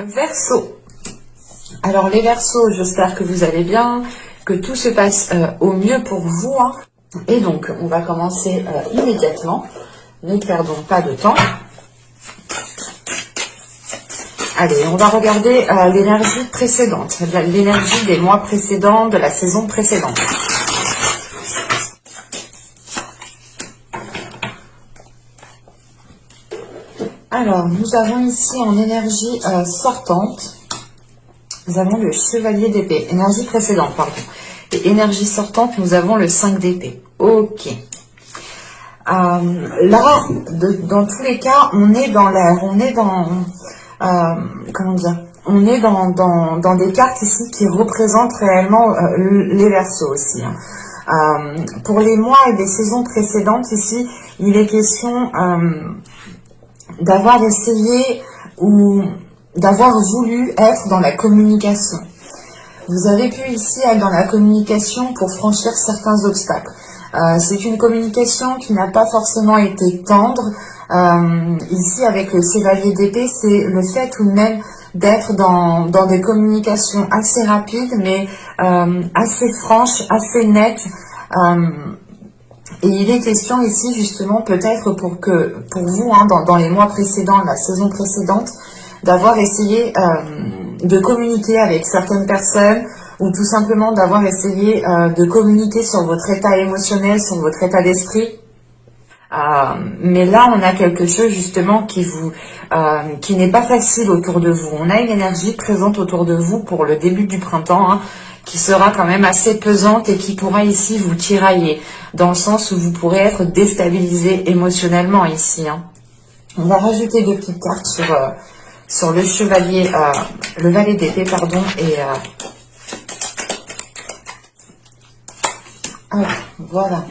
Verseau. Alors les Verseaux, j'espère que vous allez bien, que tout se passe au mieux pour vous. Hein. Et donc, on va commencer immédiatement. Ne perdons pas de temps. Allez, on va regarder l'énergie précédente, l'énergie des mois précédents, de la saison précédente. Alors, nous avons ici en énergie sortante, nous avons le chevalier d'épée, énergie précédente, pardon. Et énergie sortante, nous avons le 5 d'épée. Ok. Là, dans tous les cas, on est dans l'air, on est dans... comment dire, on est dans des cartes ici qui représentent réellement les Verseaux aussi. Hein. Pour les mois et les saisons précédentes ici, il est question d'avoir essayé ou d'avoir voulu être dans la communication. Vous avez pu ici être dans la communication pour franchir certains obstacles. C'est une communication qui n'a pas forcément été tendre. Ici, avec le chevalier d'épée, c'est le fait tout de même d'être dans des communications assez rapides, mais assez franches, assez nettes. Et il est question ici, justement, peut-être pour vous, hein, dans les mois précédents, la saison précédente, d'avoir essayé de communiquer avec certaines personnes, ou tout simplement d'avoir essayé de communiquer sur votre état émotionnel, sur votre état d'esprit. Mais là, on a quelque chose justement qui n'est pas facile autour de vous. On a une énergie présente autour de vous pour le début du printemps, hein, qui sera quand même assez pesante et qui pourra ici vous tirailler, dans le sens où vous pourrez être déstabilisé émotionnellement ici. Hein. On va rajouter 2 petites cartes sur le chevalier, le valet d'épée, pardon, et voilà.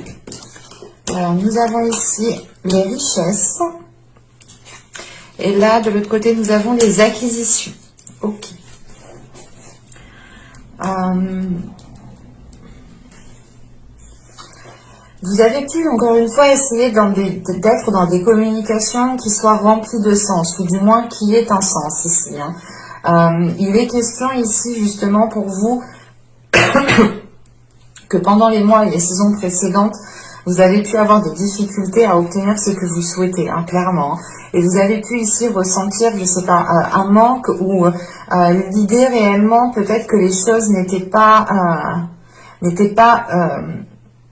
Alors, nous avons ici les richesses. Et là, de l'autre côté, nous avons les acquisitions. Ok. Vous avez pu, encore une fois, essayer d'être dans des communications qui soient remplies de sens, ou du moins qui aient un sens ici. Hein. Il est question ici, justement, pour vous, que pendant les mois et les saisons précédentes, vous avez pu avoir des difficultés à obtenir ce que vous souhaitez, hein, clairement. Et vous avez pu ici ressentir, je sais pas, un manque ou l'idée réellement peut-être que les choses n'étaient pas à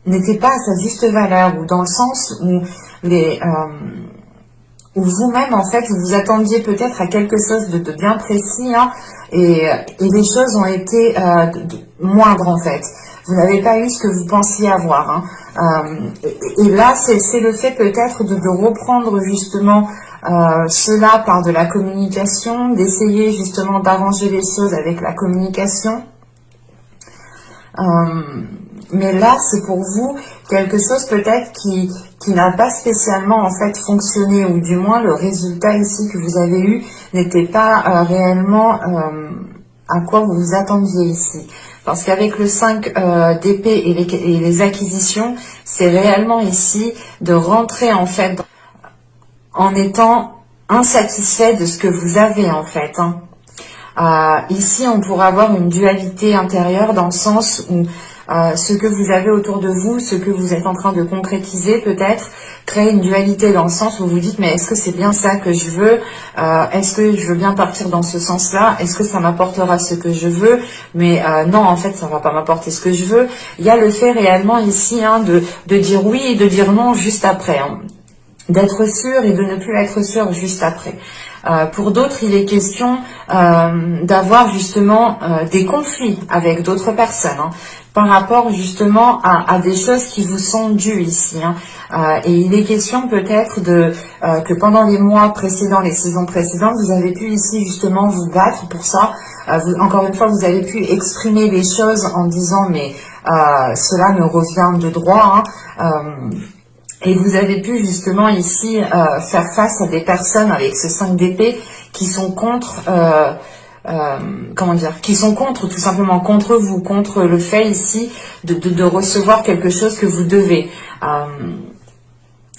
sa juste valeur, ou dans le sens où où vous-même, en fait, vous vous attendiez peut-être à quelque chose de bien précis, hein, et les choses ont été moindres, en fait. Vous n'avez pas eu ce que vous pensiez avoir. Hein. Et là, c'est le fait peut-être de reprendre justement cela par de la communication, d'essayer justement d'arranger les choses avec la communication. Mais là, c'est pour vous quelque chose peut-être qui n'a pas spécialement en fait fonctionné, ou du moins le résultat ici que vous avez eu n'était pas réellement à quoi vous vous attendiez ici. Parce qu'avec le 5 d'épée et les acquisitions, c'est réellement ici de rentrer en fait en étant insatisfait de ce que vous avez en fait. Hein. Ici, on pourra avoir une dualité intérieure dans le sens où ce que vous avez autour de vous, ce que vous êtes en train de concrétiser peut-être, crée une dualité dans le sens où vous dites mais est-ce que c'est bien ça que je veux, est-ce que je veux bien partir dans ce sens-là, est-ce que ça m'apportera ce que je veux, mais non en fait ça va pas m'apporter ce que je veux. Il y a le fait réellement ici hein, de dire oui et de dire non juste après, hein. D'être sûr et de ne plus être sûr juste après. Pour d'autres, il est question d'avoir justement des conflits avec d'autres personnes, hein, par rapport justement à des choses qui vous sont dues ici. Hein. Et il est question peut-être que pendant les mois précédents, les saisons précédentes, vous avez pu ici justement vous battre pour ça. Encore une fois, vous avez pu exprimer les choses en disant mais cela me revient de droit. Hein. Et vous avez pu justement ici faire face à des personnes avec ce 5 d'épée qui sont contre, comment dire, qui sont contre, tout simplement contre vous, contre le fait ici de recevoir quelque chose que vous devez.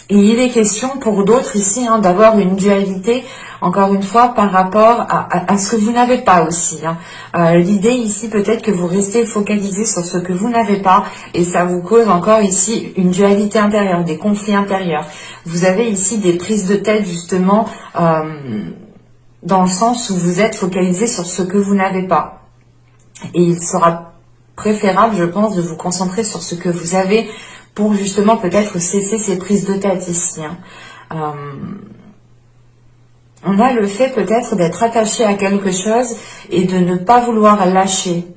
Et il est question pour d'autres ici hein, d'avoir une dualité encore une fois, par rapport à ce que vous n'avez pas aussi. Hein. L'idée ici, peut-être que vous restez focalisé sur ce que vous n'avez pas, et ça vous cause encore ici une dualité intérieure, des conflits intérieurs. Vous avez ici des prises de tête, justement, dans le sens où vous êtes focalisé sur ce que vous n'avez pas. Et il sera préférable, je pense, de vous concentrer sur ce que vous avez pour justement peut-être cesser ces prises de tête ici. Hein. On a le fait peut-être d'être attaché à quelque chose et de ne pas vouloir lâcher.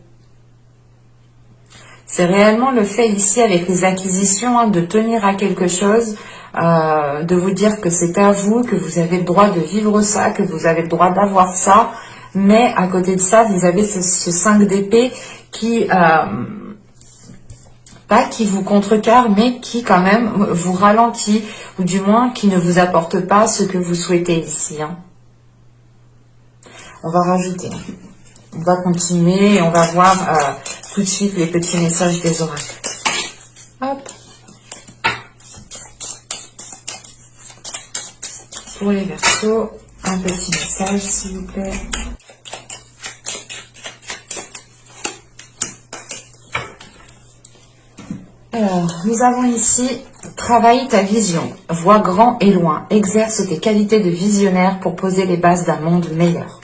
C'est réellement le fait ici avec les acquisitions, hein, de tenir à quelque chose, de vous dire que c'est à vous, que vous avez le droit de vivre ça, que vous avez le droit d'avoir ça, mais à côté de ça, vous avez ce 5 d'épée qui, pas qui vous contrecarre, mais qui quand même vous ralentit, ou du moins qui ne vous apporte pas ce que vous souhaitez ici. Hein. On va rajouter, on va continuer et on va voir tout de suite les petits messages des oracles. Hop. Pour les Verseaux, un petit message s'il vous plaît. Alors, nous avons ici, travaille ta vision, vois grand et loin, exerce tes qualités de visionnaire pour poser les bases d'un monde meilleur.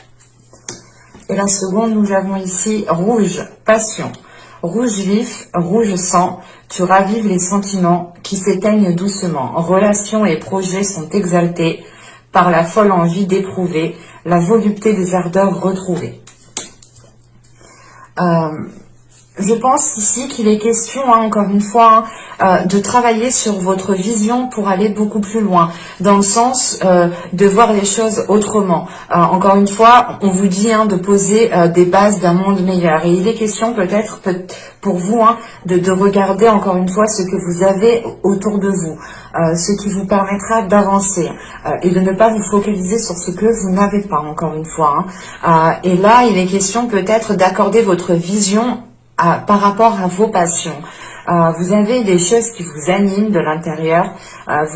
Et la seconde, nous avons ici, rouge, passion, rouge vif, rouge sang, tu ravives les sentiments qui s'éteignent doucement, relations et projets sont exaltés par la folle envie d'éprouver, la volupté des ardeurs retrouvées. Je pense ici qu'il est question, hein, encore une fois, de travailler sur votre vision pour aller beaucoup plus loin, dans le sens de voir les choses autrement. Encore une fois, on vous dit, hein, de poser des bases d'un monde meilleur. Et il est question peut-être pour vous, hein, de regarder encore une fois ce que vous avez autour de vous, ce qui vous permettra d'avancer et de ne pas vous focaliser sur ce que vous n'avez pas, encore une fois. Hein. Et là, il est question peut-être d'accorder votre vision par rapport à vos passions. Vous avez des choses qui vous animent de l'intérieur,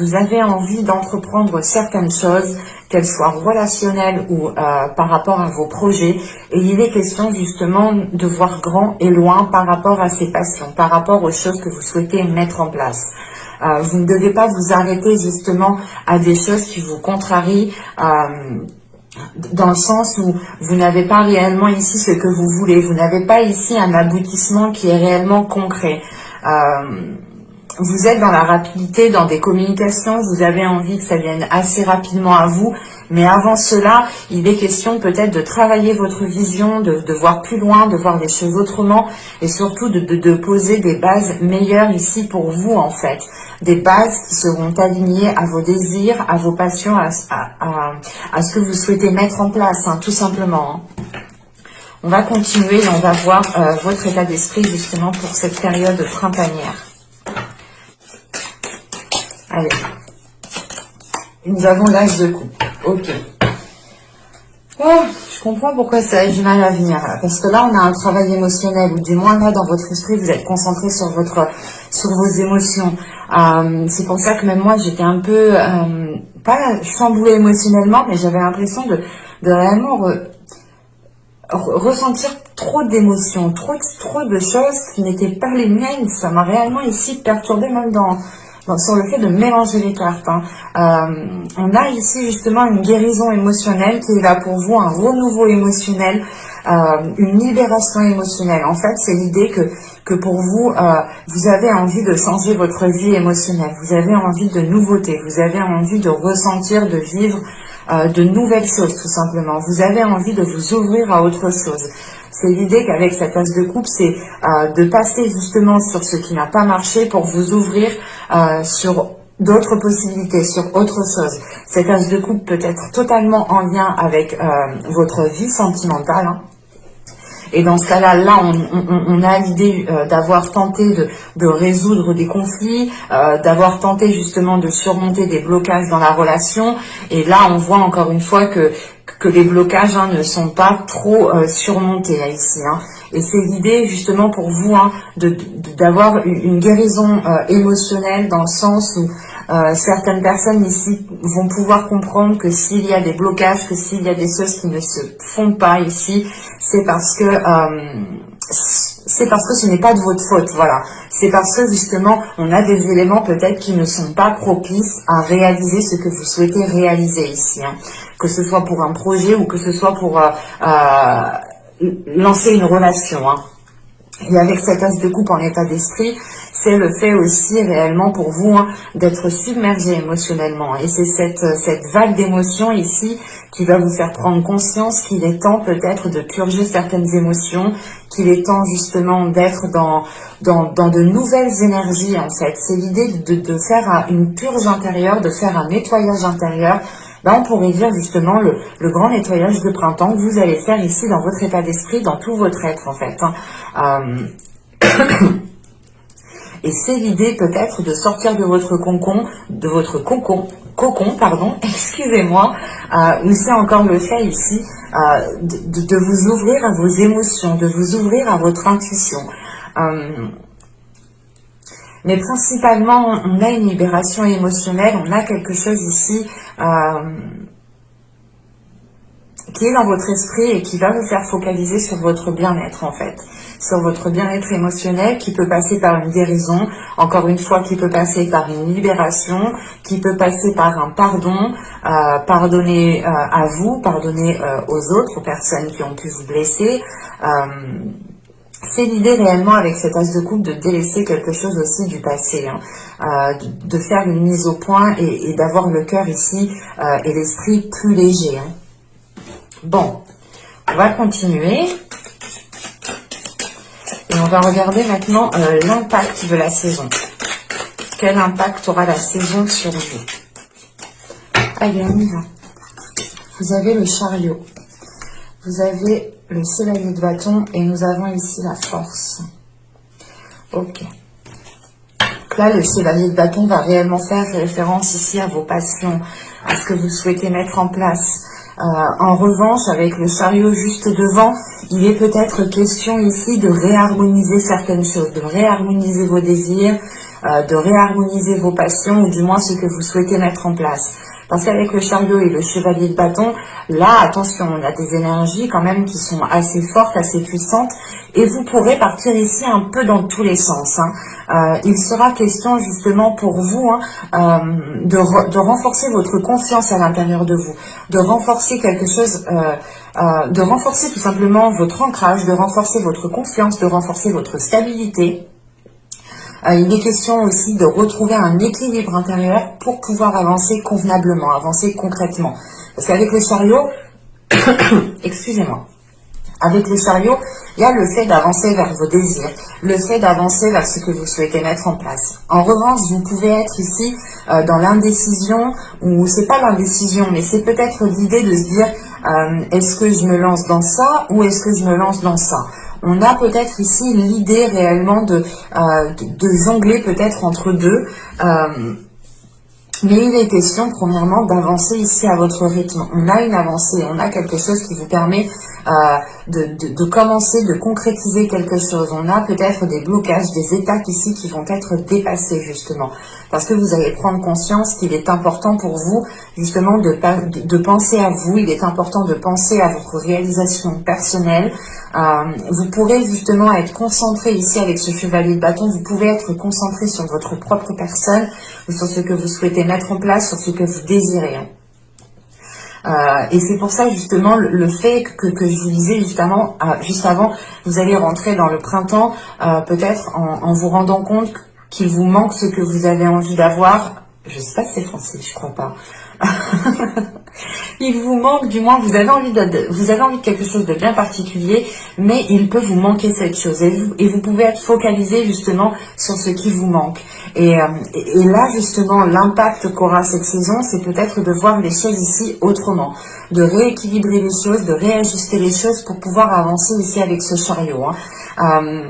vous avez envie d'entreprendre certaines choses, qu'elles soient relationnelles ou par rapport à vos projets, et il est question justement de voir grand et loin par rapport à ces passions, par rapport aux choses que vous souhaitez mettre en place. Vous ne devez pas vous arrêter justement à des choses qui vous contrarient, dans le sens où vous n'avez pas réellement ici ce que vous voulez, vous n'avez pas ici un aboutissement qui est réellement concret. Vous êtes dans la rapidité, dans des communications, vous avez envie que ça vienne assez rapidement à vous, mais avant cela, il est question peut-être de travailler votre vision, de voir plus loin, de voir les choses autrement, et surtout de poser des bases meilleures ici pour vous en fait. Des bases qui seront alignées à vos désirs, à vos passions, à ce que vous souhaitez mettre en place, hein, tout simplement. Hein. On va continuer et on va voir votre état d'esprit justement pour cette période printanière. Allez, nous avons l'As de coupe. Ok. Oh, je comprends pourquoi ça a du mal à venir. Parce que là, on a un travail émotionnel, ou du moins là, dans votre esprit, vous êtes concentré sur vos émotions. C'est pour ça que même moi, j'étais un peu, pas chamboulée émotionnellement, mais j'avais l'impression de réellement ressentir trop d'émotions, trop de choses qui n'étaient pas les miennes. Ça m'a réellement ici perturbée, même sur le fait de mélanger les cartes. Hein. On a ici justement une guérison émotionnelle qui est là pour vous, un renouveau émotionnel, une libération émotionnelle. En fait, c'est l'idée que pour vous, vous avez envie de changer votre vie émotionnelle, vous avez envie de nouveautés, vous avez envie de ressentir, de vivre de nouvelles choses tout simplement. Vous avez envie de vous ouvrir à autre chose. C'est l'idée qu'avec cette As de coupe, c'est de passer justement sur ce qui n'a pas marché pour vous ouvrir sur d'autres possibilités, sur autre chose. Cette As de coupe peut être totalement en lien avec votre vie sentimentale. Hein. Et dans ce cas-là, on a l'idée d'avoir tenté de résoudre des conflits, d'avoir tenté justement de surmonter des blocages dans la relation. Et là, on voit encore une fois que les blocages, hein, ne sont pas trop surmontés là, ici. Hein. Et c'est l'idée justement pour vous hein, d'avoir une guérison émotionnelle dans le sens où certaines personnes ici vont pouvoir comprendre que s'il y a des blocages, que s'il y a des choses qui ne se font pas ici, c'est parce que ce n'est pas de votre faute, voilà. C'est parce que justement, on a des éléments peut-être qui ne sont pas propices à réaliser ce que vous souhaitez réaliser ici. Hein. Que ce soit pour un projet ou que ce soit pour lancer une relation. Hein. Et avec cette as de coupe en état d'esprit, c'est le fait aussi réellement pour vous hein, d'être submergé émotionnellement. Et c'est cette vague d'émotions ici qui va vous faire prendre conscience qu'il est temps peut-être de purger certaines émotions, qu'il est temps justement d'être dans de nouvelles énergies en fait. C'est l'idée de faire une purge intérieure, de faire un nettoyage intérieur. Là, on pourrait dire justement le grand nettoyage de printemps que vous allez faire ici dans votre état d'esprit, dans tout votre être en fait. Hein. Et c'est l'idée peut-être de sortir de votre cocon, pardon, excusez-moi, où c'est encore le fait ici de vous ouvrir à vos émotions, de vous ouvrir à votre intuition. Mais principalement, on a une libération émotionnelle, on a quelque chose ici qui est dans votre esprit et qui va vous faire focaliser sur votre bien-être en fait, sur votre bien-être émotionnel qui peut passer par une guérison, encore une fois qui peut passer par une libération, qui peut passer par un pardon, pardonner à vous, pardonner aux autres, aux personnes qui ont pu vous blesser. C'est l'idée réellement avec cette as de coupe de délaisser quelque chose aussi du passé, hein, de faire une mise au point et d'avoir le cœur ici et l'esprit plus léger. Hein. Bon, on va continuer et on va regarder maintenant l'impact de la saison. Quel impact aura la saison sur vous? Allez, on y va. Vous avez le chariot, vous avez le chevalier de bâton et nous avons ici la force. Ok. Donc là, le chevalier de bâton va réellement faire référence ici à vos passions, à ce que vous souhaitez mettre en place. En revanche, avec le chariot juste devant, il est peut-être question ici de réharmoniser certaines choses, de réharmoniser vos désirs, de réharmoniser vos passions, ou du moins ce que vous souhaitez mettre en place. Parce qu'avec le chariot et le chevalier de bâton, là, attention, on a des énergies quand même qui sont assez fortes, assez puissantes, et vous pourrez partir ici un peu dans tous les sens. Hein. Il sera question justement pour vous hein, de renforcer votre confiance à l'intérieur de vous, de renforcer quelque chose, de renforcer tout simplement votre ancrage, de renforcer votre confiance, de renforcer votre stabilité. Il est question aussi de retrouver un équilibre intérieur pour pouvoir avancer convenablement, avancer concrètement. Parce qu'avec le chariot, excusez-moi, avec le chariot, il y a le fait d'avancer vers vos désirs, le fait d'avancer vers ce que vous souhaitez mettre en place. En revanche, vous pouvez être ici dans l'indécision, ou c'est pas l'indécision, mais c'est peut-être l'idée de se dire est-ce que je me lance dans ça ou est-ce que je me lance dans ça? On a peut-être ici l'idée réellement de jongler peut-être entre deux. Mais il est question, premièrement, d'avancer ici à votre rythme. On a une avancée, on a quelque chose qui vous permet de commencer, de concrétiser quelque chose. On a peut-être des blocages, des étapes ici qui vont être dépassées, justement. Parce que vous allez prendre conscience qu'il est important pour vous, justement, de penser à vous. Il est important de penser à votre réalisation personnelle. Vous pourrez justement être concentré ici avec ce chevalier de bâton. Vous pouvez être concentré sur votre propre personne, sur ce que vous souhaitez mettre en place, sur ce que vous désirez. Et c'est pour ça justement le fait que je vous disais justement, juste avant, vous allez rentrer dans le printemps, peut-être en vous rendant compte qu'il vous manque ce que vous avez envie d'avoir. Je sais pas si c'est français, je crois pas. Il vous manque, du moins, vous avez envie de quelque chose de bien particulier, mais il peut vous manquer cette chose. Et vous pouvez être focalisé justement sur ce qui vous manque. Et là, justement, l'impact qu'aura cette saison, c'est peut-être de voir les choses ici autrement, de rééquilibrer les choses, de réajuster les choses pour pouvoir avancer ici avec ce chariot. Hein.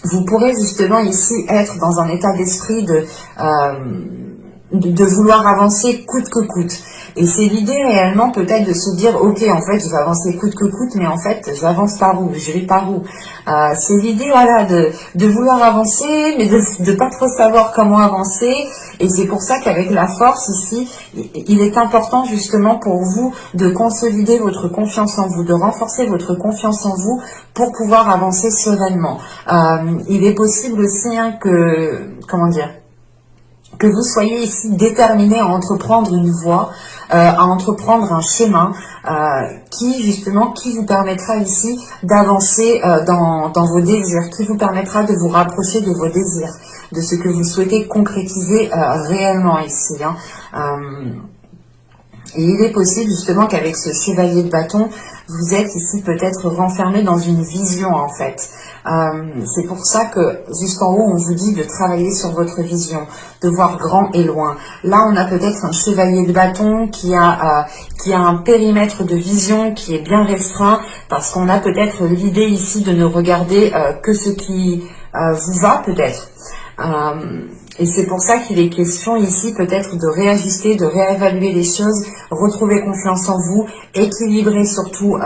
Vous pourrez justement ici être dans un état d'esprit de vouloir avancer coûte que coûte. Et c'est l'idée réellement peut-être de se dire, ok, en fait, je vais avancer coûte que coûte, mais en fait, j'avance par où? Je vais par où? C'est l'idée, voilà, de vouloir avancer, mais de pas trop savoir comment avancer. Et c'est pour ça qu'avec la force ici, il est important justement pour vous de consolider votre confiance en vous, de renforcer votre confiance en vous pour pouvoir avancer sereinement. Il est possible aussi hein, que vous soyez ici déterminé à entreprendre une voie, à entreprendre un chemin qui vous permettra ici d'avancer dans vos désirs, qui vous permettra de vous rapprocher de vos désirs, de ce que vous souhaitez concrétiser réellement ici. Et il est possible justement qu'avec ce chevalier de bâton, vous êtes ici peut-être renfermé dans une vision en fait. C'est pour ça que jusqu'en haut, on vous dit de travailler sur votre vision, de voir grand et loin. Là, on a peut-être un chevalier de bâton qui a un périmètre de vision qui est bien restreint parce qu'on a peut-être l'idée ici de ne regarder que ce qui vous va peut-être. Et c'est pour ça qu'il est question ici peut-être de réajuster, de réévaluer les choses, retrouver confiance en vous, équilibrer surtout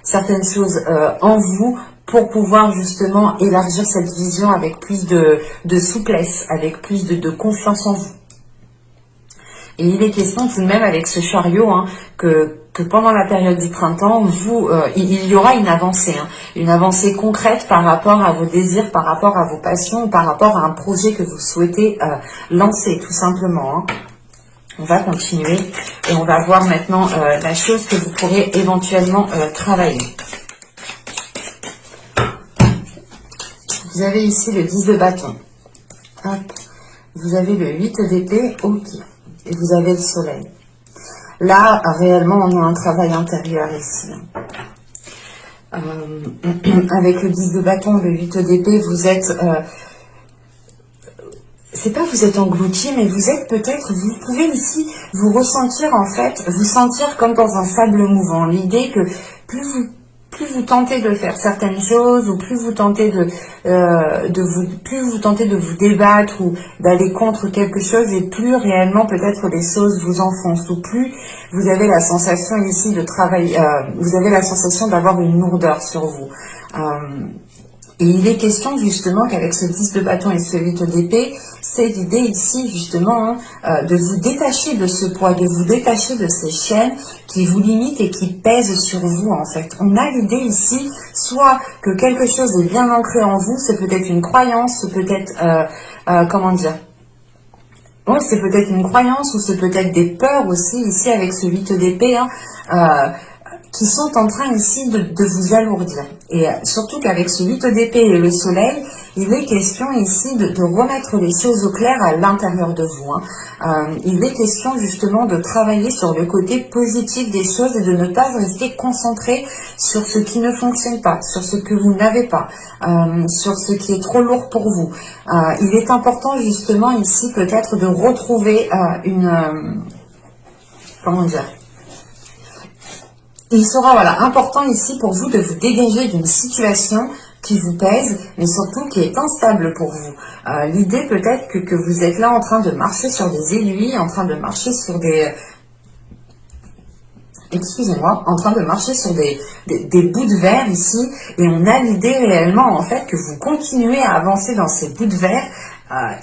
certaines choses en vous pour pouvoir justement élargir cette vision avec plus de souplesse, avec plus de confiance en vous. Et il est question tout de même avec ce chariot que pendant la période du printemps, il y aura une avancée concrète par rapport à vos désirs, par rapport à vos passions, par rapport à un projet que vous souhaitez lancer tout simplement. On va continuer et on va voir maintenant la chose que vous pourrez éventuellement travailler. Vous avez ici le 10 de bâton. Hop. Vous avez le 8 d'épée, ok. Et vous avez le soleil. Là, réellement, on a un travail intérieur ici. Avec le 10 de bâton, le 8 d'épée, vous êtes... c'est pas vous êtes englouti, mais vous êtes peut-être... Vous pouvez ici vous ressentir, en fait, vous sentir comme dans un sable mouvant. L'idée que plus vous tentez de faire certaines choses, ou plus vous tentez de vous débattre ou d'aller contre quelque chose, et plus réellement peut-être les choses vous enfoncent, ou plus vous avez la sensation ici de travailler, vous avez la sensation d'avoir une lourdeur sur vous. Et il est question justement qu'avec ce 10 de bâton et ce 8 d'épée, c'est l'idée ici justement de vous détacher de ce poids, de vous détacher de ces chaînes qui vous limitent et qui pèsent sur vous en fait. On a l'idée ici, soit que quelque chose est bien ancré en vous, c'est peut-être une croyance, c'est peut-être, oui, c'est peut-être une croyance ou c'est peut-être des peurs aussi ici avec ce 8 d'épée, qui sont en train ici de vous alourdir. Et surtout qu'avec ce 8 d'épée et le soleil, il est question ici de remettre les choses au clair à l'intérieur de vous. Il est question justement de travailler sur le côté positif des choses et de ne pas rester concentré sur ce qui ne fonctionne pas, sur ce que vous n'avez pas, sur ce qui est trop lourd pour vous. Il est important justement ici peut-être de retrouver il sera important ici pour vous de vous dégager d'une situation qui vous pèse, mais surtout qui est instable pour vous. L'idée peut-être que vous êtes là en train de marcher sur des aiguilles, en train de marcher sur des... en train de marcher sur des bouts de verre ici, et on a l'idée réellement en fait que vous continuez à avancer dans ces bouts de verre,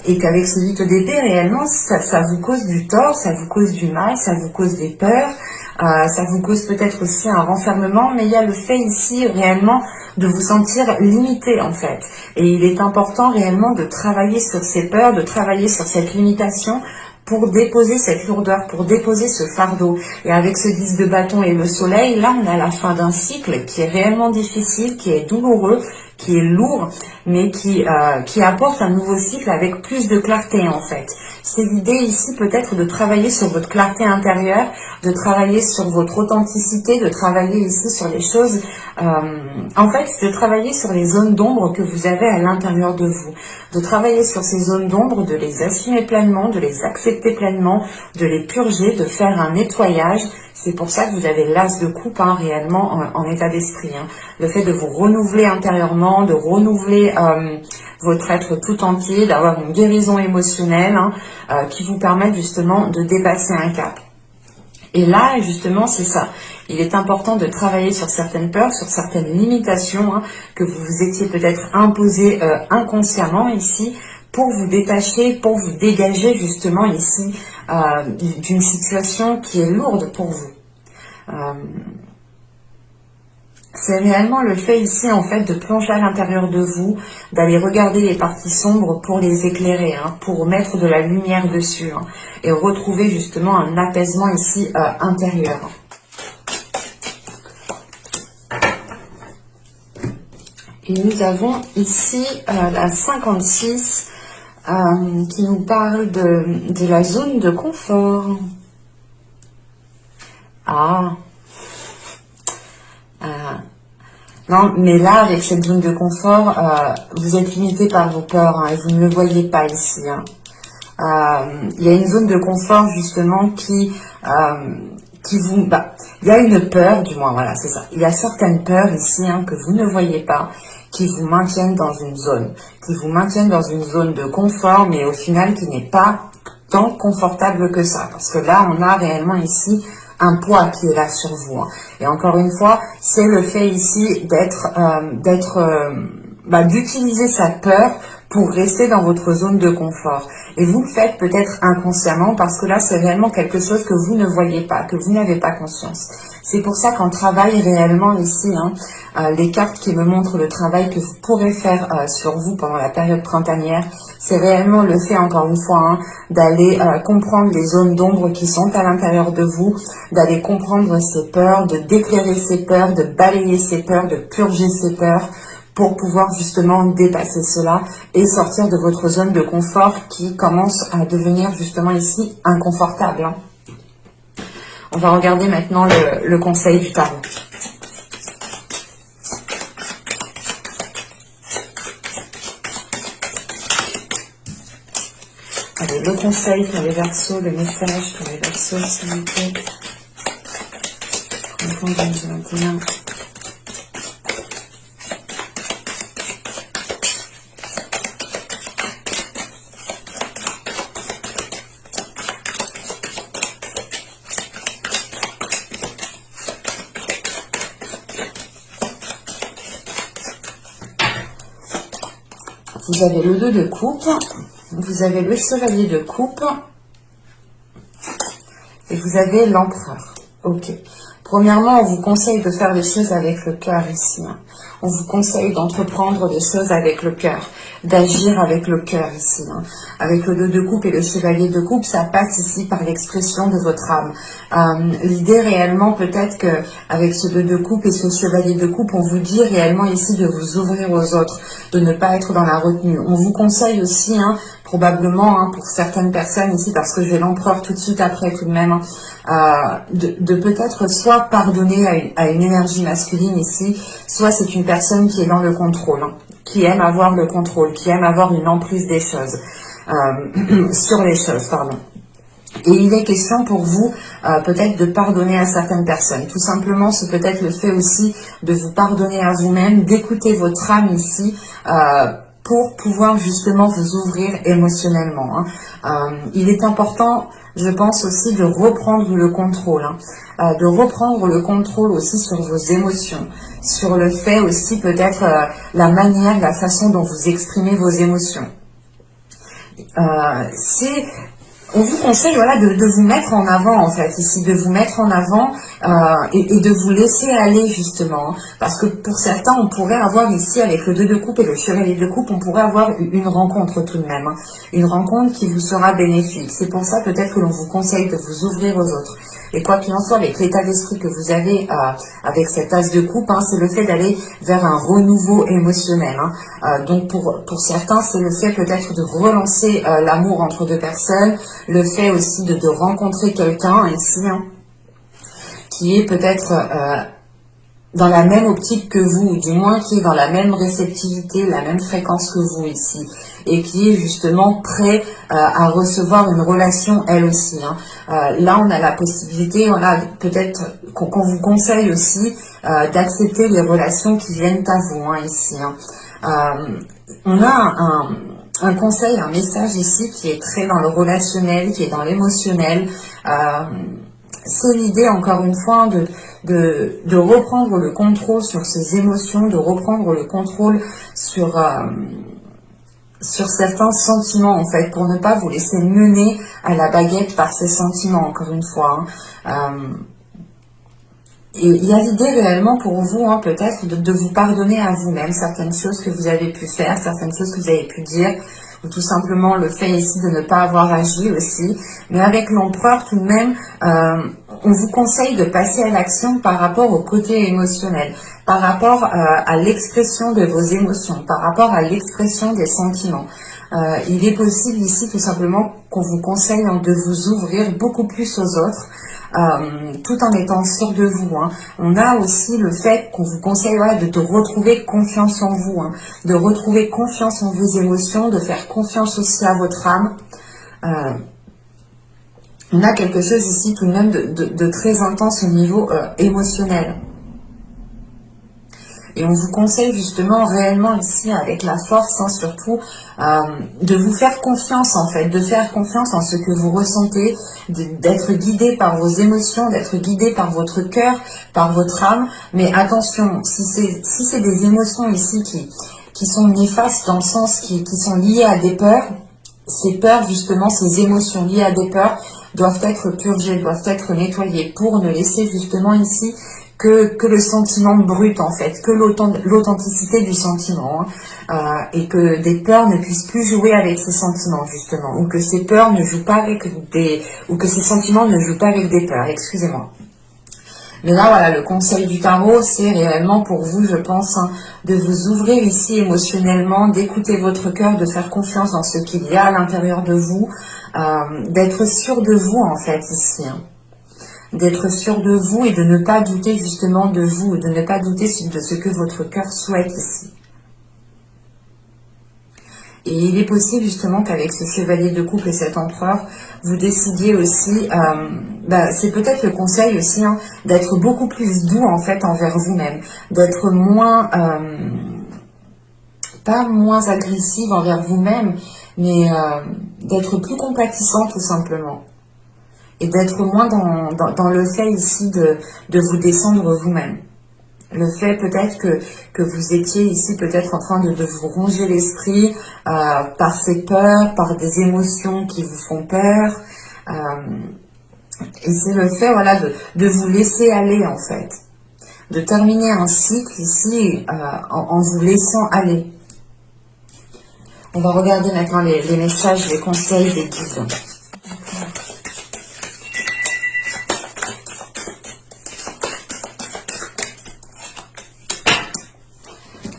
et qu'avec ce 8 d'épée réellement ça vous cause du tort, ça vous cause du mal, ça vous cause des peurs, ça vous cause peut-être aussi un renfermement, mais il y a le fait ici réellement de vous sentir limité en fait. Et il est important réellement de travailler sur ces peurs, de travailler sur cette limitation pour déposer cette lourdeur, pour déposer ce fardeau. Et avec ce 10 de bâton et le soleil, là on a la fin d'un cycle qui est réellement difficile, qui est douloureux, qui est lourd, mais qui apporte un nouveau cycle avec plus de clarté en fait. C'est l'idée ici peut-être de travailler sur votre clarté intérieure, de travailler sur votre authenticité, de travailler ici sur les choses, en fait de travailler sur les zones d'ombre que vous avez à l'intérieur de vous, de travailler sur ces zones d'ombre, de les assumer pleinement, de les accepter pleinement, de les purger, de faire un nettoyage. C'est pour ça que vous avez l'as de coupe réellement en état d'esprit. Le fait de vous renouveler intérieurement, de renouveler votre être tout entier, d'avoir une guérison émotionnelle qui vous permet justement de dépasser un cap. Et là, justement, c'est ça. Il est important de travailler sur certaines peurs, sur certaines limitations que vous vous étiez peut-être imposées inconsciemment ici, pour vous détacher, pour vous dégager justement ici d'une situation qui est lourde pour vous. C'est réellement le fait ici, en fait, de plonger à l'intérieur de vous, d'aller regarder les parties sombres pour les éclairer, pour mettre de la lumière dessus, et retrouver justement un apaisement ici intérieur. Et nous avons ici la 56 qui nous parle de la zone de confort. Non, mais là, avec cette zone de confort, vous êtes limité par vos peurs, et vous ne le voyez pas ici. Il y a une zone de confort, justement, qui vous... il y a une peur, du moins, voilà, c'est ça. Il y a certaines peurs ici, que vous ne voyez pas, qui vous maintiennent dans une zone. Qui vous maintiennent dans une zone de confort, mais au final, qui n'est pas tant confortable que ça. Parce que là, on a réellement ici un poids qui est là sur vous. Et encore une fois, c'est le fait ici d'utiliser sa peur pour rester dans votre zone de confort. Et vous le faites peut-être inconsciemment parce que là, c'est réellement quelque chose que vous ne voyez pas, que vous n'avez pas conscience. C'est pour ça qu'on travaille réellement ici, les cartes qui me montrent le travail que vous pourrez faire sur vous pendant la période printanière, c'est réellement le fait, encore une fois, d'aller comprendre les zones d'ombre qui sont à l'intérieur de vous, d'aller comprendre ces peurs, de d'éclairer ces peurs, de balayer ces peurs, de purger ces peurs, pour pouvoir justement dépasser cela et sortir de votre zone de confort qui commence à devenir justement ici inconfortable. On va regarder maintenant le conseil du tarot. Allez, le conseil pour les Verseaux, le message pour les Verseaux, s'il vous plaît. Printemps 2021. Vous avez le 2 de coupe, vous avez le chevalier de coupe et vous avez l'empereur. Ok. Premièrement, on vous conseille de faire les choses avec le cœur ici. On vous conseille d'entreprendre des choses avec le cœur, d'agir avec le cœur ici. Avec le 2 de coupe et le chevalier de coupe, ça passe ici par l'expression de votre âme. L'idée réellement, peut-être que avec ce 2 de coupe et ce chevalier de coupe, on vous dit réellement ici de vous ouvrir aux autres, de ne pas être dans la retenue. On vous conseille aussi, probablement pour certaines personnes ici, parce que j'ai l'empereur tout de suite après tout de même, de peut-être soit pardonner à une énergie masculine ici, soit c'est une personne qui est dans le contrôle, qui aime avoir le contrôle, qui aime avoir une emprise des choses, sur les choses, pardon. Et il est question pour vous peut-être de pardonner à certaines personnes. Tout simplement, c'est peut-être le fait aussi de vous pardonner à vous-même, d'écouter votre âme ici, pour pouvoir justement vous ouvrir émotionnellement. Il est important, je pense aussi, de reprendre le contrôle. De reprendre le contrôle aussi sur vos émotions. Sur le fait aussi peut-être la manière, la façon dont vous exprimez vos émotions. On vous conseille de vous mettre en avant en fait ici, de vous mettre en avant et de vous laisser aller justement. Parce que pour certains, on pourrait avoir ici avec le 2 de coupe et le chevalier de coupe, on pourrait avoir une rencontre tout de même. Une rencontre qui vous sera bénéfique. C'est pour ça peut-être que l'on vous conseille de vous ouvrir aux autres. Et quoi qu'il en soit, avec l'état d'esprit que vous avez avec cet as de coupe, c'est le fait d'aller vers un renouveau émotionnel. Donc pour certains, c'est le fait peut-être de relancer l'amour entre deux personnes, le fait aussi de rencontrer quelqu'un ici, qui est peut-être dans la même optique que vous, ou du moins qui est dans la même réceptivité, la même fréquence que vous ici, et qui est justement prêt à recevoir une relation elle aussi. Là, on a la possibilité, peut-être qu'on vous conseille aussi d'accepter les relations qui viennent à vous ici. On a un conseil, un message ici qui est très dans le relationnel, qui est dans l'émotionnel. c'est l'idée, encore une fois, de reprendre le contrôle sur ces émotions, de reprendre le contrôle sur certains sentiments, en fait, pour ne pas vous laisser mener à la baguette par ces sentiments, encore une fois. Et il y a l'idée réellement pour vous, peut-être, de vous pardonner à vous-même certaines choses que vous avez pu faire, certaines choses que vous avez pu dire, ou tout simplement le fait ici de ne pas avoir agi aussi. Mais avec l'empereur, tout de même, on vous conseille de passer à l'action par rapport au côté émotionnel, par rapport à l'expression de vos émotions, par rapport à l'expression des sentiments. Il est possible ici tout simplement qu'on vous conseille de vous ouvrir beaucoup plus aux autres, tout en étant sûr de vous. On a aussi le fait qu'on vous conseille de retrouver confiance en vous, de retrouver confiance en vos émotions, de faire confiance aussi à votre âme. On a quelque chose ici tout de même de très intense au niveau émotionnel. Et on vous conseille justement réellement ici, avec la force surtout, de vous faire confiance en fait, de faire confiance en ce que vous ressentez, d'être guidé par vos émotions, d'être guidé par votre cœur, par votre âme. Mais attention, si c'est des émotions ici qui sont néfastes dans le sens qui sont liées à des peurs, ces peurs justement, ces émotions liées à des peurs doivent être purgées, doivent être nettoyées pour ne laisser justement ici que le sentiment brut en fait, que l'authenticité du sentiment, et que des peurs ne puissent plus jouer avec ces sentiments justement, ou que ces peurs ne jouent pas avec ou que ces sentiments ne jouent pas avec des peurs, excusez-moi. Mais là voilà, le conseil du tarot, c'est réellement pour vous, je pense, de vous ouvrir ici émotionnellement, d'écouter votre cœur, de faire confiance dans ce qu'il y a à l'intérieur de vous, d'être sûr de vous en fait ici. D'être sûr de vous et de ne pas douter justement de vous, de ne pas douter de ce que votre cœur souhaite ici. Et il est possible justement qu'avec ce chevalier de coupe et cet empereur, vous décidiez aussi, c'est peut-être le conseil aussi, d'être beaucoup plus doux en fait envers vous-même, d'être moins, pas moins agressive envers vous-même, mais d'être plus compatissant tout simplement. Et d'être moins dans le fait ici de vous descendre vous-même. Le fait peut-être que vous étiez ici peut-être en train de vous ronger l'esprit par ces peurs, par des émotions qui vous font peur. Et c'est le fait de vous laisser aller en fait. De terminer un cycle ici en vous laissant aller. On va regarder maintenant les messages, les conseils des guides.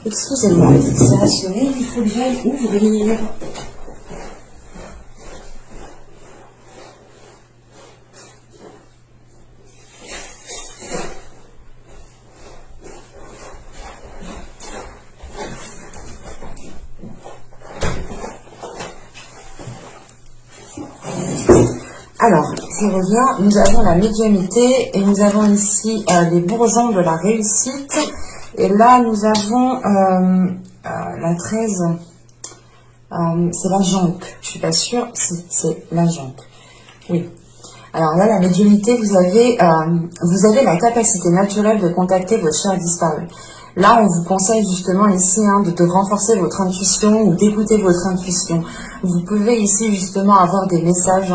Excusez-moi, ça a sonné, il faut que j'aille ouvrir. Alors, je reviens, nous avons la médiumnité et nous avons ici les bourgeons de la réussite. Et là, nous avons la 13, c'est la jonque. Je suis pas sûre si c'est la jonque. Oui. Alors là, la médiumnité, vous avez la capacité naturelle de contacter votre chère disparue. Là, on vous conseille justement ici de renforcer votre intuition ou d'écouter votre intuition. Vous pouvez ici justement avoir des messages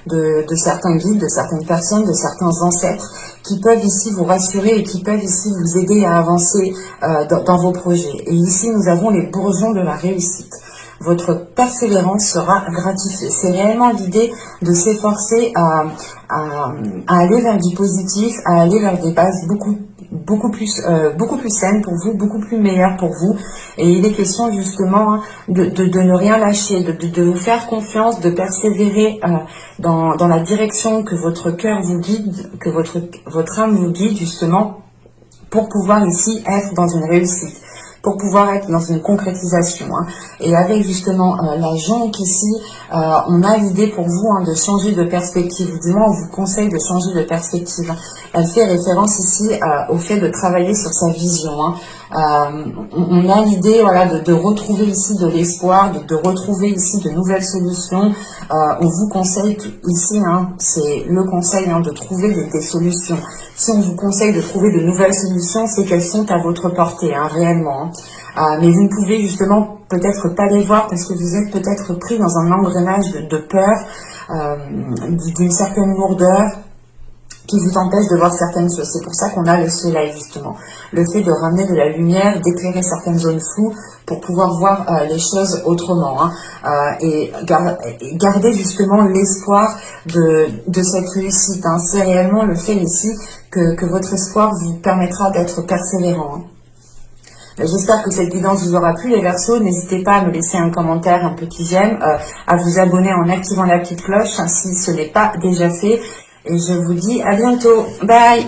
de certains guides, de certaines personnes, de certains ancêtres qui peuvent ici vous rassurer et qui peuvent ici vous aider à avancer dans vos projets. Et ici, nous avons les bourgeons de la réussite. Votre persévérance sera gratifiée. C'est réellement l'idée de s'efforcer à aller vers du positif, à aller vers des bases beaucoup plus saines pour vous, beaucoup plus meilleures pour vous. Et il est question justement de ne rien lâcher, de vous faire confiance, de persévérer dans la direction que votre cœur vous guide, que votre âme vous guide justement pour pouvoir ici être dans une réussite. pour pouvoir être dans une concrétisation. Hein. Et avec justement la jonque ici, on a l'idée pour vous de changer de perspective. Du moins, on vous conseille de changer de perspective. Elle fait référence ici au fait de travailler sur sa vision. Hein. On a l'idée voilà, de retrouver ici de l'espoir, de retrouver ici de nouvelles solutions. On vous conseille ici, c'est le conseil de trouver des solutions. Si on vous conseille de trouver de nouvelles solutions, c'est qu'elles sont à votre portée, réellement. Mais vous ne pouvez justement peut-être pas les voir parce que vous êtes peut-être pris dans un engrenage de peur, d'une certaine lourdeur qui vous empêche de voir certaines choses. C'est pour ça qu'on a le soleil, justement. Le fait de ramener de la lumière, d'éclairer certaines zones floues pour pouvoir voir les choses autrement. Et garder justement l'espoir de cette réussite. C'est réellement le fait ici que votre espoir vous permettra d'être persévérant. J'espère que cette guidance vous aura plu les Verseaux. N'hésitez pas à me laisser un commentaire, un petit j'aime, à vous abonner en activant la petite cloche si ce n'est pas déjà fait. Et je vous dis à bientôt. Bye!